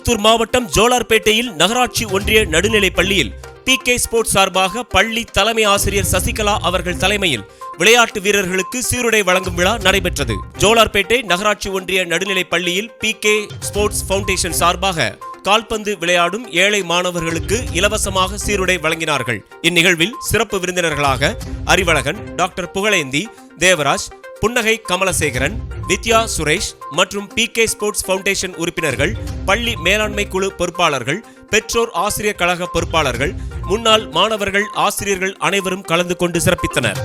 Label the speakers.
Speaker 1: திருப்பத்தூர் மாவட்டம் ஜோலார்பேட்டையில் நகராட்சி ஒன்றிய நடுநிலைப் பள்ளியில் PK ஸ்போர்ட்ஸ் சார்பாக பள்ளி தலைமை ஆசிரியர் சசிகலா அவர்கள் தலைமையில் விளையாட்டு வீரர்களுக்கு சீருடை வழங்கும் விழா நடைபெற்றது. ஜோலார்பேட்டை நகராட்சி ஒன்றிய நடுநிலைப் பள்ளியில் PK ஸ்போர்ட்ஸ் ஃபவுண்டேஷன் சார்பாக கால்பந்து விளையாடும் ஏழை மாணவர்களுக்கு இலவசமாக சீருடை வழங்கினார்கள். இந்நிகழ்வில் சிறப்பு விருந்தினர்களாக அறிவழகன், டாக்டர் புகழேந்தி, தேவராஜ், புன்னகை கமலசேகரன், வித்யா சுரேஷ் மற்றும் PK ஸ்போர்ட்ஸ் ஃபவுண்டேஷன் உறுப்பினர்கள், பள்ளி மேலாண்மை குழு பொறுப்பாளர்கள், பெற்றோர் ஆசிரியர் கழக பொறுப்பாளர்கள், முன்னாள் மாணவர்கள், ஆசிரியர்கள் அனைவரும் கலந்து கொண்டு சிறப்பித்தனர்.